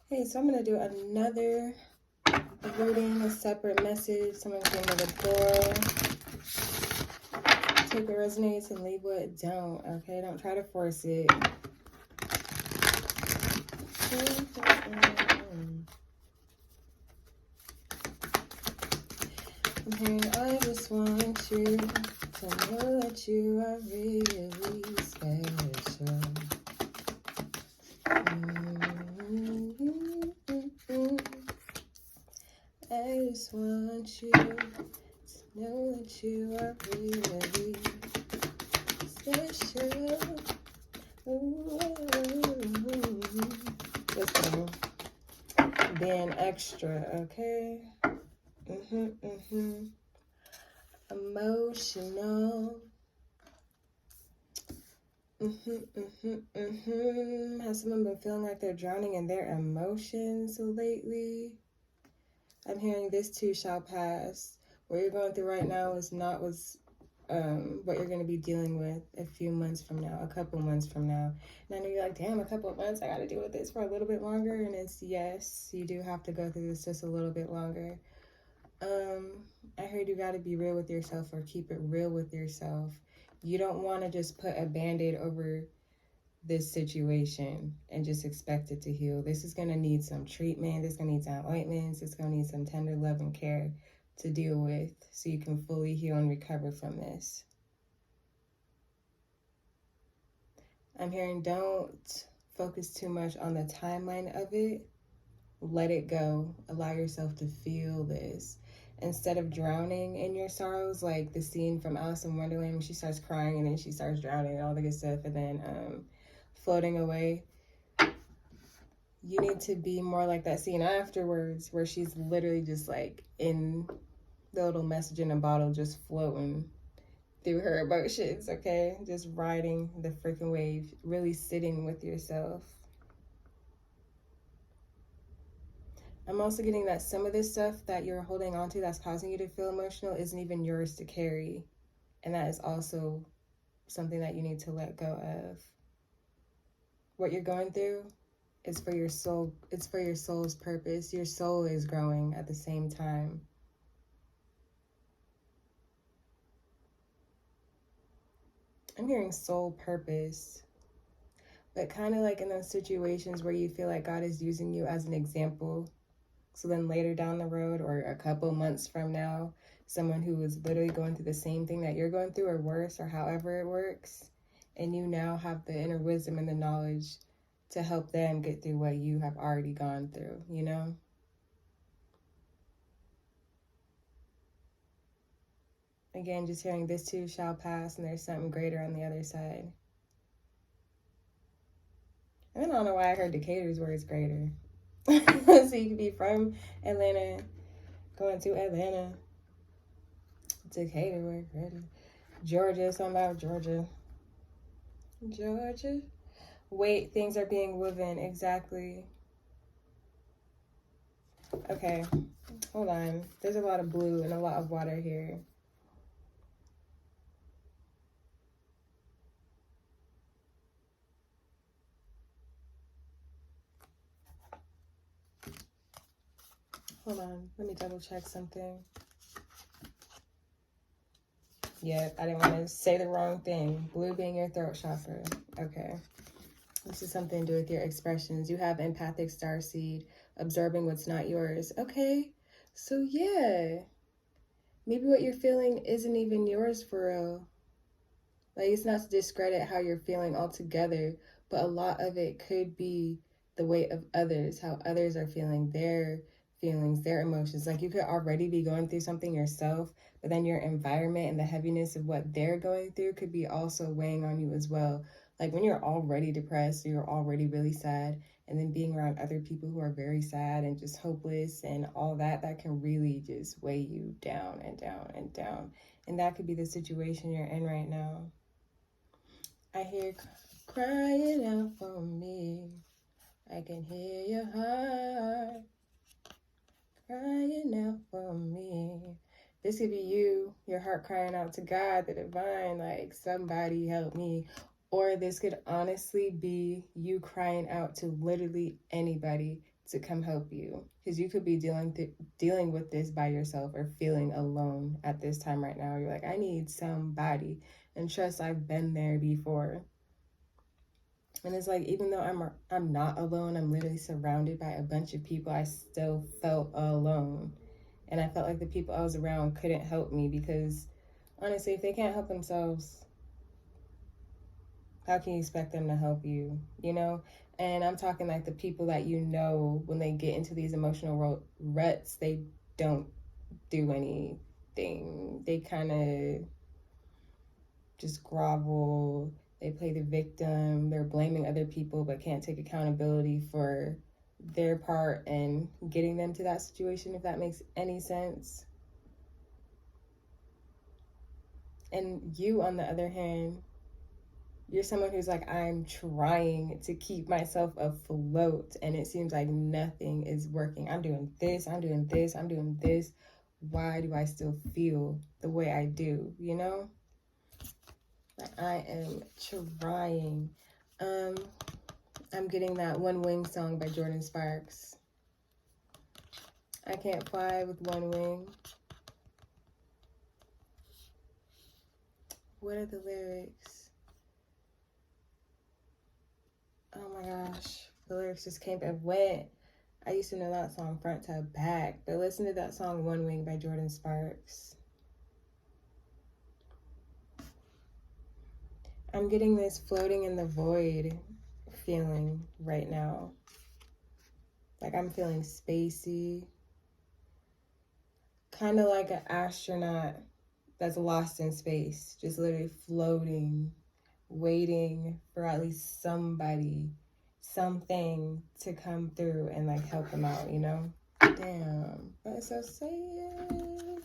Hey, so I'm going to do another reading, a separate message. Someone came to the door. Take what resonates and leave what don't, okay? Don't try to force it. Okay, I just want you to know that you are really special. I just want you to know that you are really special. Listen, being extra, okay? Emotional. Has someone been feeling like they're drowning in their emotions lately? I'm hearing this too shall pass. What you're going through right now is not what you're going to be dealing with a few months from now, a couple months from now. And I know you're like, damn, a couple of months, I got to deal with this for a little bit longer. And it's yes, you do have to go through this just a little bit longer. I heard you got to be real with yourself, or keep it real with yourself. You don't want to just put a band-aid over this situation and just expect it to heal. This is going to need some treatment. This is going to need some ointments. It's going to need some tender love and care to deal with so you can fully heal and recover from this. I'm hearing don't focus too much on the timeline of it. Let it go. Allow yourself to feel this. Instead of drowning in your sorrows, like the scene from Alice in Wonderland when she starts crying and then she starts drowning and all the good stuff and then floating away. You need to be more like that scene afterwards where she's literally just like in the little message in a bottle, just floating through her emotions, okay? Just riding the freaking wave, really sitting with yourself. I'm also getting that some of this stuff that you're holding on to that's causing you to feel emotional isn't even yours to carry. And that is also something that you need to let go of. What you're going through is for your soul. It's for your soul's purpose. Your soul is growing at the same time. I'm hearing soul purpose, but kind of like in those situations where you feel like God is using you as an example. So then later down the road, or a couple months from now, someone who is literally going through the same thing that you're going through or worse, or however it works, and you now have the inner wisdom and the knowledge to help them get through what you have already gone through, you know? Again, just hearing this too shall pass, and there's something greater on the other side. And I don't know why I heard Decatur's where it's greater. So you could be from Atlanta, going to Atlanta, Decatur, where it's greater. Georgia, something about Georgia. Georgia. Wait, things are being woven. Exactly. Okay, hold on. There's a lot of blue and a lot of water here. Hold on, let me double check something. Yeah, I didn't want to say the wrong thing. Blue being your throat chakra. Okay. This is something to do with your expressions. You have empathic starseed, absorbing what's not yours. Okay, so yeah. Maybe what you're feeling isn't even yours for real. Like, it's not to discredit how you're feeling altogether, but a lot of it could be the weight of others, how others are feeling their feelings, their emotions. Like, you could already be going through something yourself, but then your environment and the heaviness of what they're going through could be also weighing on you as well. Like, when you're already depressed, or you're already really sad, and then being around other people who are very sad and just hopeless and all that, that can really just weigh you down and down and down. And that could be the situation you're in right now. I hear crying out for me. I can hear your heart crying out for me. This could be you, your heart crying out to God, the divine, like, somebody help me. Or this could honestly be you crying out to literally anybody to come help you. Because you could be dealing with this by yourself or feeling alone at this time right now. You're like, I need somebody. And trust, I've been there before. And it's like, even though I'm not alone, I'm literally surrounded by a bunch of people, I still felt alone. And I felt like the people I was around couldn't help me because, honestly, if they can't help themselves, how can you expect them to help you, you know? And I'm talking like the people that you know, when they get into these emotional ruts, they don't do anything. They kind of just grovel. They play the victim. They're blaming other people but can't take accountability for their part in getting them to that situation, if that makes any sense. And you, on the other hand, you're someone who's like, I'm trying to keep myself afloat, and it seems like nothing is working. I'm doing this, I'm doing this, I'm doing this. Why do I still feel the way I do, you know? I am trying. I'm getting that One Wing song by Jordan Sparks. I can't fly with one wing. What are the lyrics? Oh my gosh. The lyrics just came and went. I used to know that song front to back. But listen to that song One Wing by Jordan Sparks. I'm getting this floating in the void feeling right now. Like I'm feeling spacey. Kind of like an astronaut that's lost in space. Just literally floating, waiting for at least somebody, something to come through and like help them out, you know? Damn, that's so sad.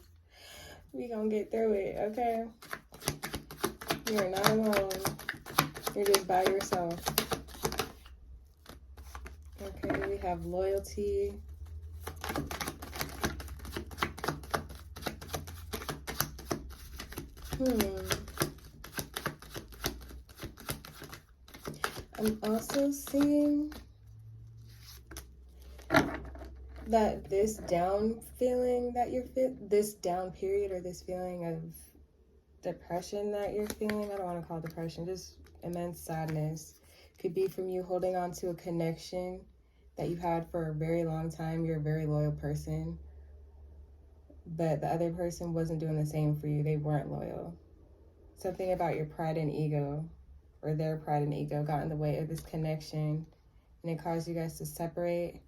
We gonna get through it, okay? You're not alone. You're just by yourself. Okay, we have loyalty. I'm also seeing that this down feeling that this down period, or this feeling of depression that you're feeling, I don't want to call it depression, just immense sadness, could be from you holding on to a connection that you had for a very long time. You're a very loyal person, but the other person wasn't doing the same for you. They weren't loyal. Something about your pride and ego, or their pride and ego, got in the way of this connection, and it caused you guys to separate.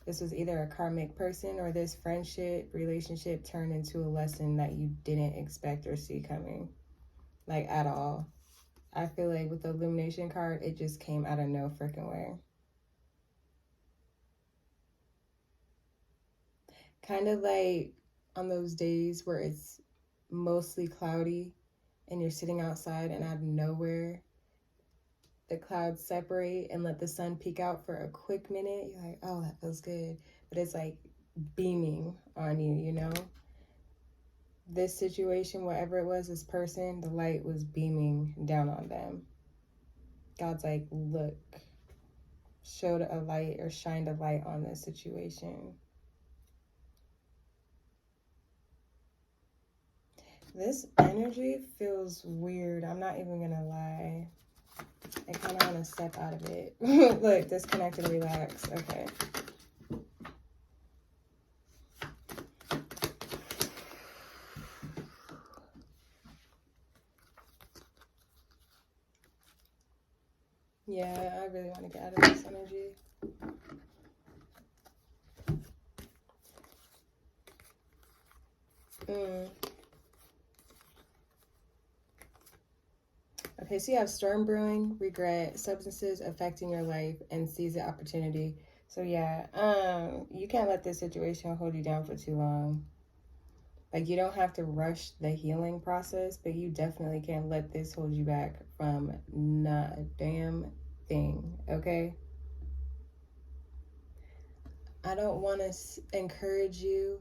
This was either a karmic person, or this friendship, relationship turned into a lesson that you didn't expect or see coming, like at all. I feel like with the Illumination card, it just came out of no freaking way. Kind of like on those days where it's mostly cloudy and you're sitting outside and out of nowhere, the clouds separate and let the sun peek out for a quick minute. You're like, oh, that feels good. But it's like beaming on you, you know? This situation, whatever it was, this person, the light was beaming down on them. God's like, look, showed a light or shined a light on this situation. This energy feels weird. I'm not even gonna lie. I kind of want to step out of it. Look, disconnect and relax. Okay. Yeah, I really want to get out of this energy. Okay, so you have storm brewing, regret, substances affecting your life, and seize the opportunity. So yeah, you can't let this situation hold you down for too long. Like, you don't have to rush the healing process, but you definitely can't let this hold you back from not a damn thing, okay? I don't want to encourage you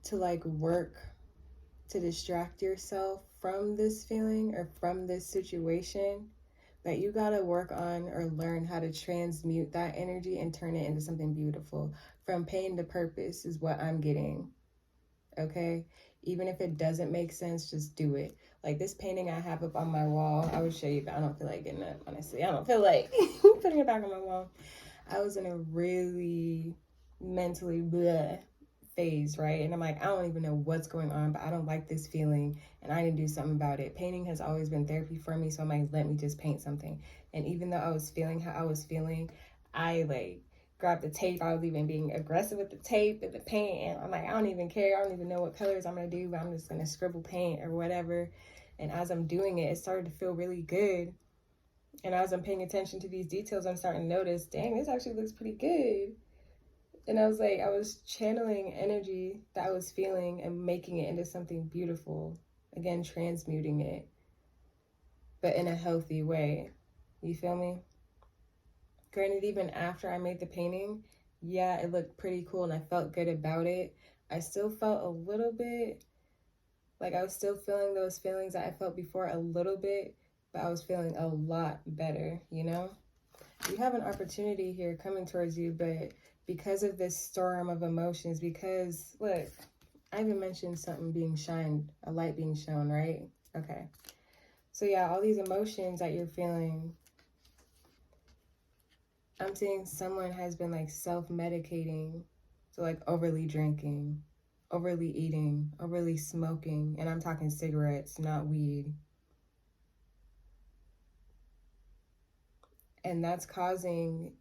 to like work to distract yourself from this feeling or from this situation, that you gotta work on or learn how to transmute that energy and turn it into something beautiful. From pain to purpose is what I'm getting, okay? Even if it doesn't make sense, just do it. Like this painting I have up on my wall, I would show you, but I don't feel like getting up, honestly. I don't feel like putting it back on my wall. I was in a really mentally bleh phase, right? And I'm like, I don't even know what's going on, but I don't like this feeling and I need to do something about it. Painting has always been therapy for me, so I'm like, let me just paint something. And even though I was feeling how I was feeling, I like grabbed the tape. I was even being aggressive with the tape and the paint, and I'm like, I don't even care. I don't even know what colors I'm gonna do, but I'm just gonna scribble paint or whatever. And as I'm doing it, it started to feel really good. And as I'm paying attention to these details, I'm starting to notice, dang, this actually looks pretty good. And I was like, I was channeling energy that I was feeling and making it into something beautiful. Again, transmuting it, but in a healthy way. You feel me? Granted, even after I made the painting, yeah, it looked pretty cool and I felt good about it. I still felt a little bit, like I was still feeling those feelings that I felt before a little bit, but I was feeling a lot better, you know? You have an opportunity here coming towards you, but because of this storm of emotions, because, look, I even mentioned something being shined, a light being shown, right? Okay. So yeah, all these emotions that you're feeling, I'm seeing someone has been like self-medicating, so like overly drinking, overly eating, overly smoking, and I'm talking cigarettes, not weed. And that's causing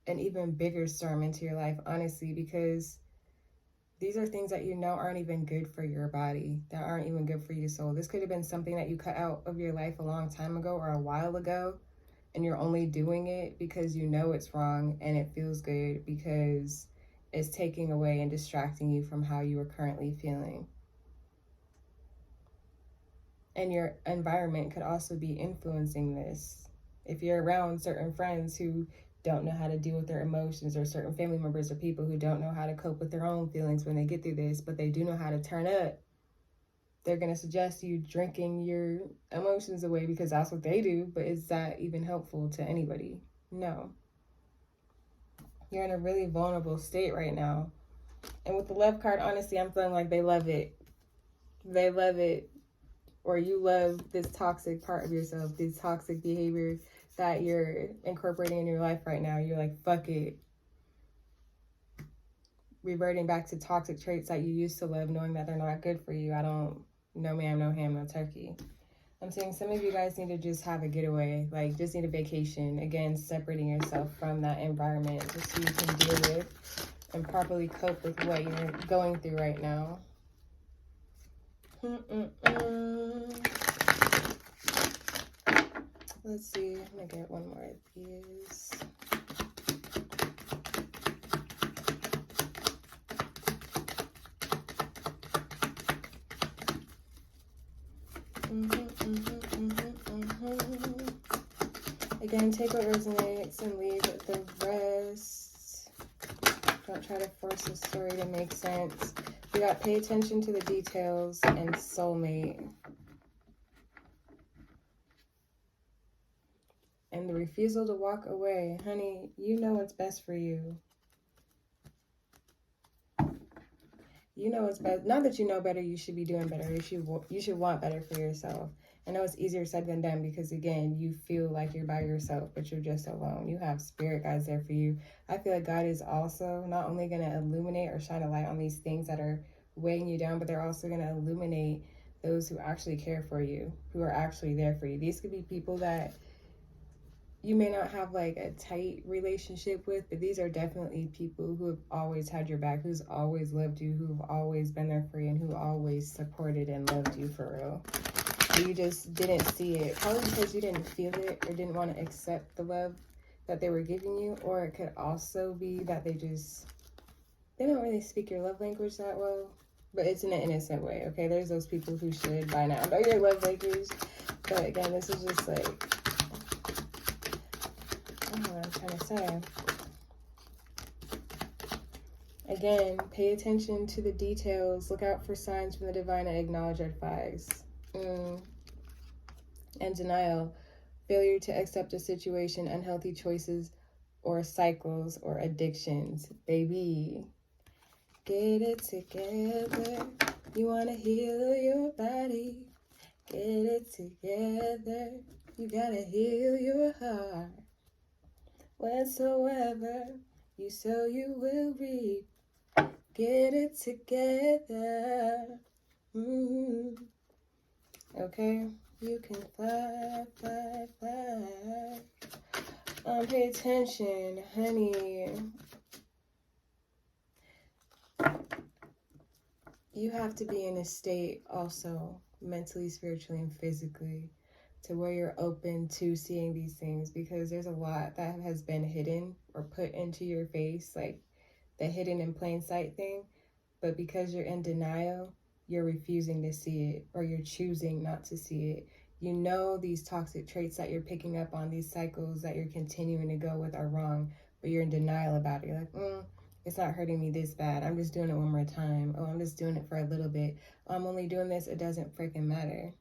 an even bigger storm into your life, honestly, because these are things that you know aren't even good for your body, that aren't even good for your soul. This could have been something that you cut out of your life a long time ago or a while ago, and you're only doing it because you know it's wrong and it feels good because it's taking away and distracting you from how you are currently feeling. And your environment could also be influencing this. If you're around certain friends who don't know how to deal with their emotions, or certain family members or people who don't know how to cope with their own feelings when they get through this, but they do know how to turn up, they're going to suggest you drinking your emotions away because that's what they do. But is that even helpful to anybody? No. You're in a really vulnerable state right now. And with the love card, honestly, I'm feeling like they love it. They love it. Or you love this toxic part of yourself, this toxic behavior that you're incorporating in your life right now. You're like, fuck it. Reverting back to toxic traits that you used to love, knowing that they're not good for you. I don't, no ma'am, no ham, no turkey. I'm saying some of you guys need to just have a getaway, like just need a vacation. Again, separating yourself from that environment just so you can deal with and properly cope with what you're going through right now. Let's see, I'm gonna get one more of these. Again, take what resonates and leave the rest. Don't try to force the story to make sense. We got pay attention to the details and soulmate. And the refusal to walk away. Honey, you know what's best for you. You know what's best. Not that you know better, you should be doing better. You should want better for yourself. I know it's easier said than done because, again, you feel like you're by yourself, but you're just alone. You have spirit guides there for you. I feel like God is also not only going to illuminate or shine a light on these things that are weighing you down, but they're also going to illuminate those who actually care for you, who are actually there for you. These could be people that you may not have like a tight relationship with, but these are definitely people who have always had your back, who's always loved you, who've always been there for you, and who always supported and loved you for real. You just didn't see it, probably because you didn't feel it or didn't want to accept the love that they were giving you. Or it could also be that they don't really speak your love language that well, but it's in an innocent way. Okay, there's those people who should by now know your love language, but again, this is just like, I don't know what I'm trying to say. Again, pay attention to the details. Look out for signs from the divine and acknowledge red flags. And denial. Failure to accept a situation, unhealthy choices or cycles or addictions. Baby, get it together. You want to heal your body. Get it together. You gotta heal your heart. Whatsoever you sow, you will reap. Get it together. Okay, you can fly, fly, fly. Pay attention, honey. You have to be in a state also, mentally, spiritually, and physically, to where you're open to seeing these things, because there's a lot that has been hidden or put into your face, like the hidden in plain sight thing. But because you're in denial, you're refusing to see it, or you're choosing not to see it. You know these toxic traits that you're picking up on, these cycles that you're continuing to go with are wrong, but you're in denial about it. You're like, it's not hurting me this bad. I'm just doing it one more time. Oh, I'm just doing it for a little bit. Oh, I'm only doing this. It doesn't freaking matter.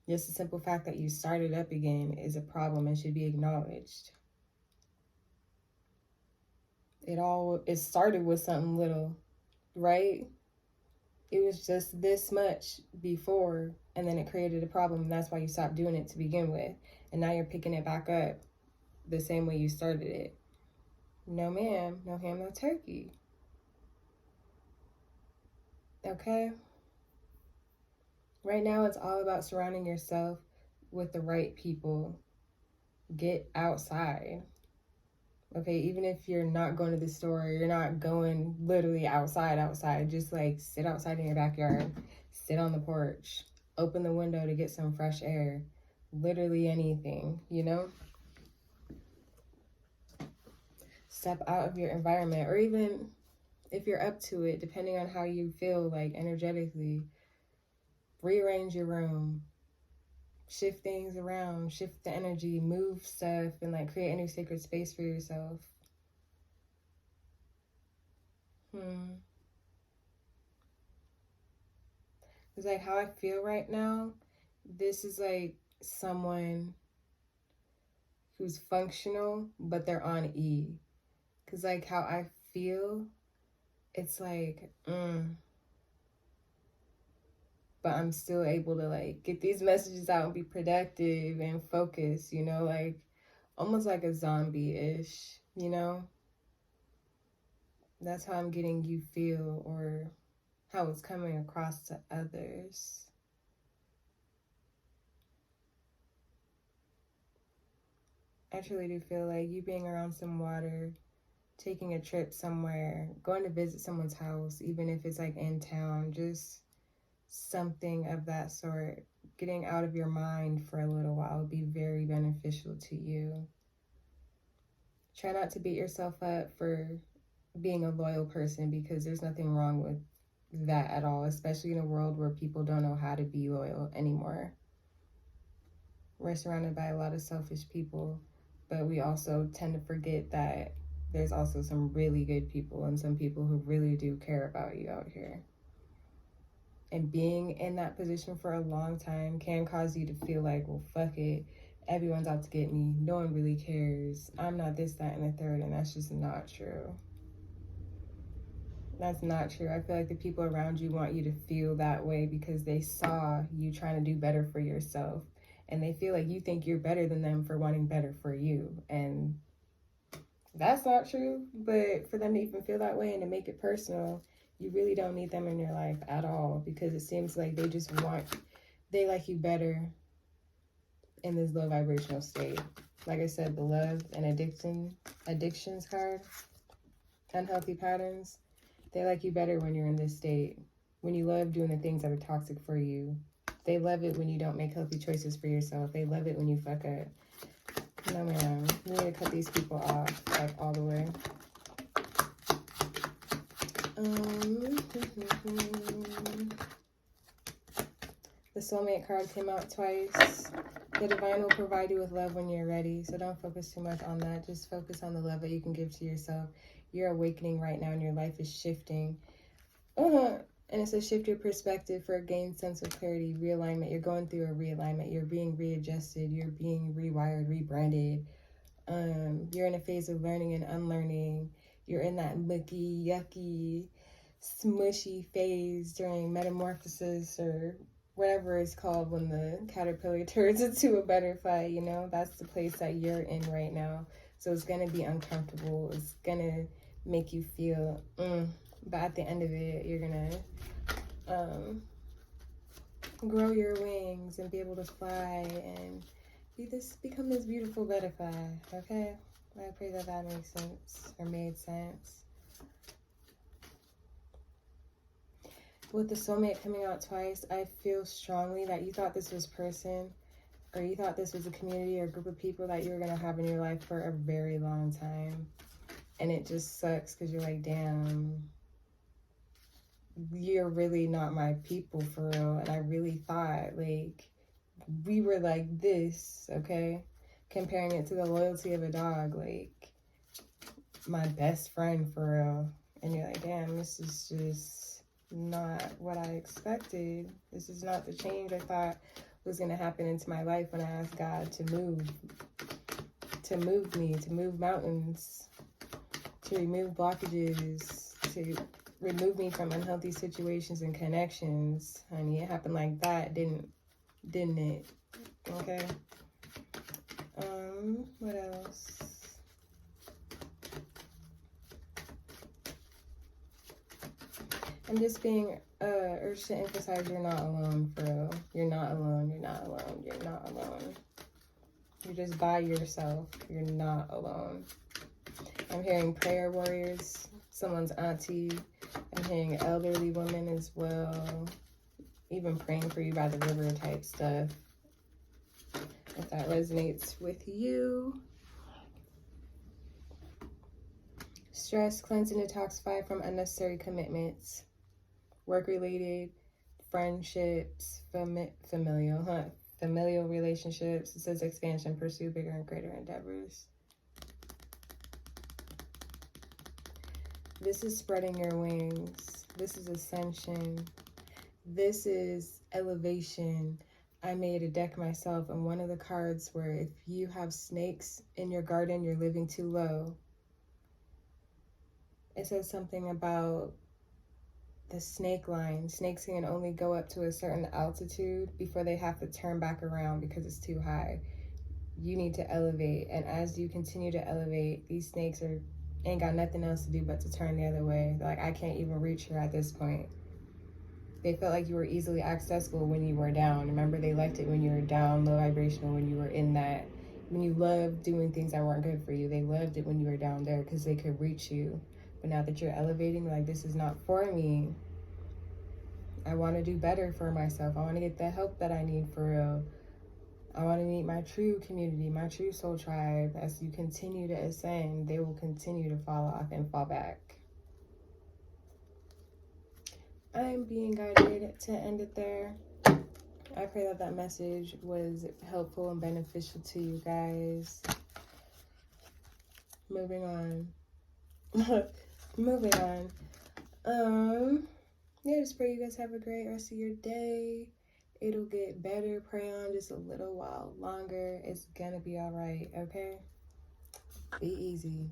Just the simple fact that you started up again is a problem and should be acknowledged. It started with something little, right? It was just this much before, and then it created a problem, and that's why you stopped doing it to begin with. And now you're picking it back up the same way you started it. No ma'am, no ham, no turkey. Okay? Right now, it's all about surrounding yourself with the right people. Get outside. Okay, even if you're not going to the store, you're not going literally outside, just like sit outside in your backyard, sit on the porch, open the window to get some fresh air, literally anything, you know? Step out of your environment, or even if you're up to it, depending on how you feel like energetically, rearrange your room, shift things around, shift the energy, move stuff, and like create a new sacred space for yourself. It's like how I feel right now. This is like someone who's functional, but they're on E. Because like how I feel, it's like, but I'm still able to like get these messages out and be productive and focused, you know, like almost like a zombie-ish, you know? That's how I'm getting you feel, or how it's coming across to others. I truly do feel like you being around some water, taking a trip somewhere, going to visit someone's house, even if it's like in town, just something of that sort, getting out of your mind for a little while would be very beneficial to you. Try not to beat yourself up for being a loyal person, because there's nothing wrong with that at all, especially in a world where people don't know how to be loyal anymore. We're surrounded by a lot of selfish people, but we also tend to forget that there's also some really good people and some people who really do care about you out here. And being in that position for a long time can cause you to feel like, well, fuck it. Everyone's out to get me. No one really cares. I'm not this, that, and the third. And that's just not true. That's not true. I feel like the people around you want you to feel that way because they saw you trying to do better for yourself. And they feel like you think you're better than them for wanting better for you. And that's not true. But for them to even feel that way and to make it personal, you really don't need them in your life at all, because it seems like they like you better in this low vibrational state. Like I said, the love and addictions card, unhealthy patterns, they like you better when you're in this state. When you love doing the things that are toxic for you. They love it when you don't make healthy choices for yourself. They love it when you fuck up. No, man. We need to cut these people off, like, all the way. The soulmate card came out twice. The divine will provide you with love when you're ready. So don't focus too much on that. Just focus on the love that you can give to yourself. You're awakening right now and your life is shifting. And it says shift your perspective for a gained sense of clarity, realignment. You're going through a realignment. You're being readjusted. You're being rewired, rebranded. You're in a phase of learning and unlearning. You're in that mucky, yucky, smushy phase during metamorphosis or whatever it's called when the caterpillar turns into a butterfly, you know? That's the place that you're in right now. So it's going to be uncomfortable. It's going to make you feel, but at the end of it, you're going to grow your wings and be able to fly and become this beautiful butterfly, okay? I pray that that makes sense or made sense. With the soulmate coming out twice, I feel strongly that you thought this was person, or you thought this was a community or group of people that you were going to have in your life for a very long time. And it just sucks because you're like, damn, you're really not my people for real. And I really thought, like, we were like this, okay? Comparing it to the loyalty of a dog, like, my best friend for real. And you're like, damn, this is just not what I expected. This is not the change I thought was going to happen into my life when I asked God to move me, to move mountains, to remove blockages, to remove me from unhealthy situations and connections. Honey, it happened like that, didn't it? Okay. What else? I'm just being urged to emphasize you're not alone, bro. You're not alone. You're not alone. You're not alone. You're just by yourself. You're not alone. I'm hearing prayer warriors, someone's auntie. I'm hearing elderly women as well. Even praying for you by the river type stuff. If that resonates with you. Stress, cleanse and detoxify from unnecessary commitments. Work-related, friendships, familial relationships. It says expansion, pursue bigger and greater endeavors. This is spreading your wings. This is ascension. This is elevation. I made a deck myself, and one of the cards where if you have snakes in your garden, you're living too low. It says something about the snake line. Snakes can only go up to a certain altitude before they have to turn back around because it's too high. You need to elevate, and as you continue to elevate, these snakes ain't got nothing else to do but to turn the other way. They're like, I can't even reach her at this point. They felt like you were easily accessible when you were down. Remember, they liked it when you were down, low vibrational, when you were in that, when you loved doing things that weren't good for you. They loved it when you were down there because they could reach you. But now that you're elevating, like, this is not for me. I want to do better for myself. I want to get the help that I need for real. I want to meet my true community, my true soul tribe. As you continue to ascend, they will continue to fall off and fall back. I'm being guided to end it there. I pray that that message was helpful and beneficial to you guys. Moving on. Moving on. Yeah, just pray you guys have a great rest of your day. It'll get better. Pray on just a little while longer. It's gonna be all right, okay? Be easy.